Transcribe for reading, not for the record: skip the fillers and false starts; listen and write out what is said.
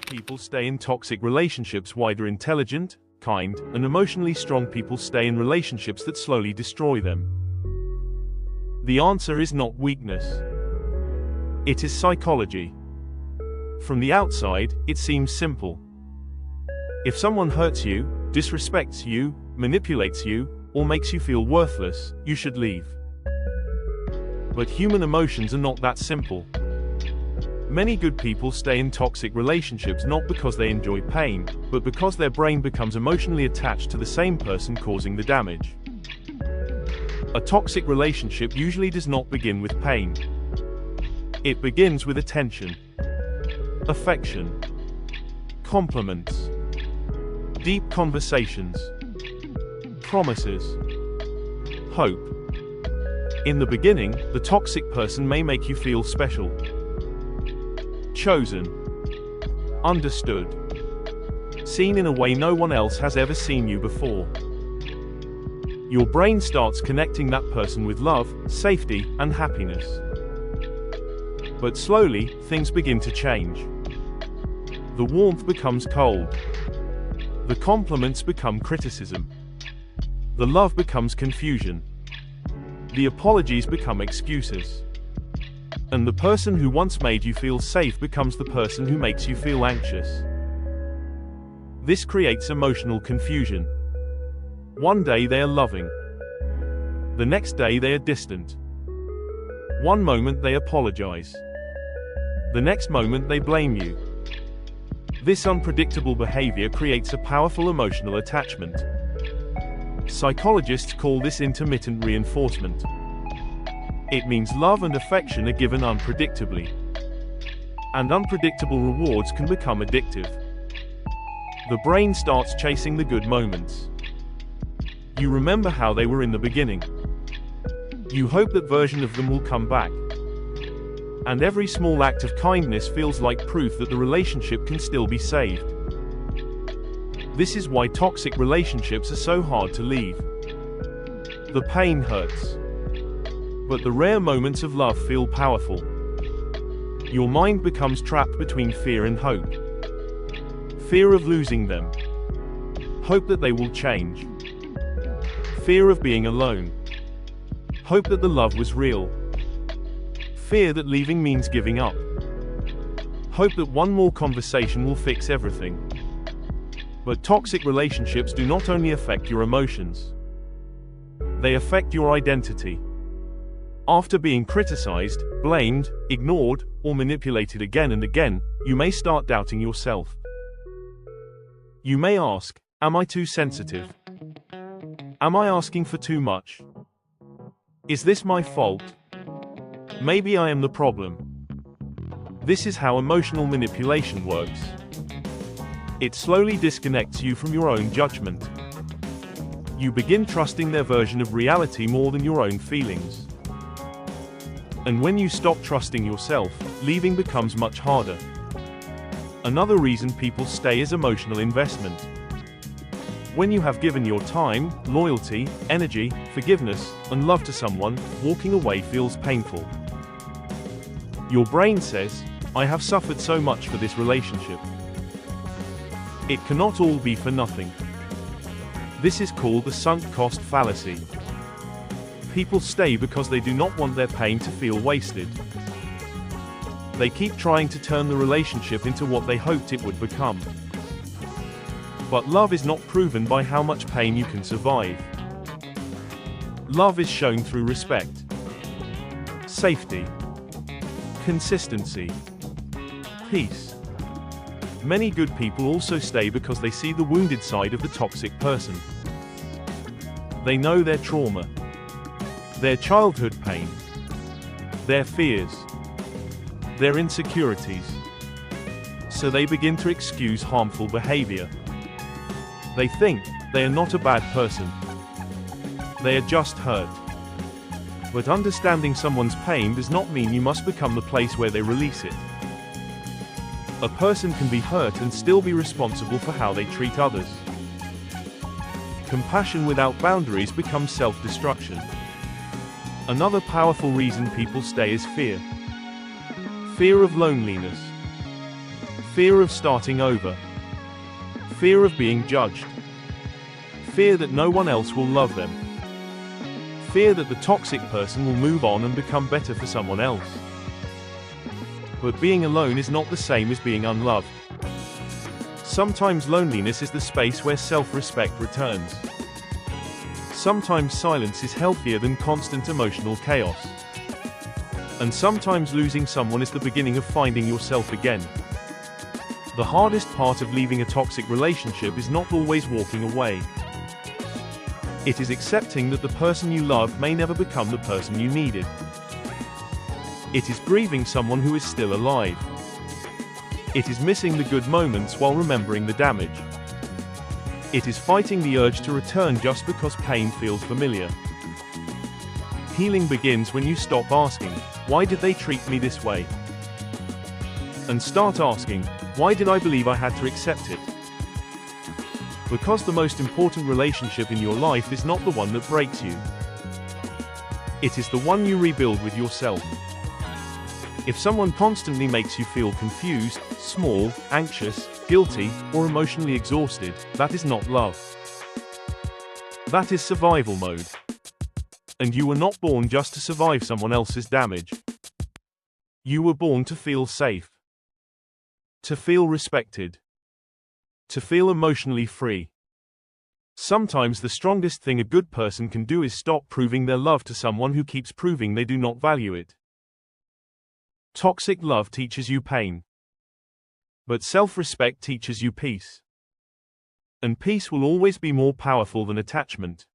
good people stay in toxic relationships? Why do intelligent, kind, and emotionally strong people stay in relationships that slowly destroy them? The answer is not weakness. It is psychology. From the outside, it seems simple. If someone hurts you, disrespects you, manipulates you, or makes you feel worthless, you should leave. But human emotions are not that simple. Many good people stay in toxic relationships not because they enjoy pain, but because their brain becomes emotionally attached to the same person causing the damage. A toxic relationship usually does not begin with pain. It begins with attention, affection, compliments, deep conversations, promises, hope. In the beginning, the toxic person may make you feel special, chosen, understood, seen in a way no one else has ever seen you before. Your brain starts connecting that person with love, safety, and happiness. But slowly, things begin to change. The warmth becomes cold. The compliments become criticism. The love becomes confusion. The apologies become excuses. And the person who once made you feel safe becomes the person who makes you feel anxious. This creates emotional confusion. One day they are loving. The next day they are distant. One moment they apologize. The next moment they blame you. This unpredictable behavior creates a powerful emotional attachment. Psychologists call this intermittent reinforcement. It means love and affection are given unpredictably. And unpredictable rewards can become addictive. The brain starts chasing the good moments. You remember how they were in the beginning. You hope that version of them will come back. And every small act of kindness feels like proof that the relationship can still be saved. This is why toxic relationships are so hard to leave. The pain hurts. But the rare moments of love feel powerful. Your mind becomes trapped between fear and hope. Fear of losing them. Hope that they will change. Fear of being alone. Hope that the love was real. Fear that leaving means giving up. Hope that one more conversation will fix everything. But toxic relationships do not only affect your emotions. They affect your identity. After being criticized, blamed, ignored, or manipulated again and again, you may start doubting yourself. You may ask, am I too sensitive? Am I asking for too much? Is this my fault? Maybe I am the problem. This is how emotional manipulation works. It slowly disconnects you from your own judgment. You begin trusting their version of reality more than your own feelings. And when you stop trusting yourself, leaving becomes much harder. Another reason people stay is emotional investment. When you have given your time, loyalty, energy, forgiveness, and love to someone, walking away feels painful. Your brain says, I have suffered so much for this relationship. It cannot all be for nothing. This is called the sunk cost fallacy. People stay because they do not want their pain to feel wasted. They keep trying to turn the relationship into what they hoped it would become. But love is not proven by how much pain you can survive. Love is shown through respect, safety, consistency, peace. Many good people also stay because they see the wounded side of the toxic person. They know their trauma, their childhood pain, their fears, their insecurities. So they begin to excuse harmful behavior. They think they are not a bad person. They are just hurt. But understanding someone's pain does not mean you must become the place where they release it. A person can be hurt and still be responsible for how they treat others. Compassion without boundaries becomes self-destruction. Another powerful reason people stay is fear. Fear of loneliness. Fear of starting over. Fear of being judged. Fear that no one else will love them. Fear that the toxic person will move on and become better for someone else. But being alone is not the same as being unloved. Sometimes loneliness is the space where self-respect returns. Sometimes silence is healthier than constant emotional chaos. And sometimes losing someone is the beginning of finding yourself again. The hardest part of leaving a toxic relationship is not always walking away. It is accepting that the person you love may never become the person you needed. It is grieving someone who is still alive. It is missing the good moments while remembering the damage. It is fighting the urge to return just because pain feels familiar. Healing begins when you stop asking, "Why did they treat me this way?" and start asking, "Why did I believe I had to accept it?" Because the most important relationship in your life is not the one that breaks you. It is the one you rebuild with yourself. If someone constantly makes you feel confused, small, anxious, guilty, or emotionally exhausted, that is not love. That is survival mode. And you were not born just to survive someone else's damage. You were born to feel safe. To feel respected. To feel emotionally free. Sometimes the strongest thing a good person can do is stop proving their love to someone who keeps proving they do not value it. Toxic love teaches you pain. But self-respect teaches you peace. And peace will always be more powerful than attachment.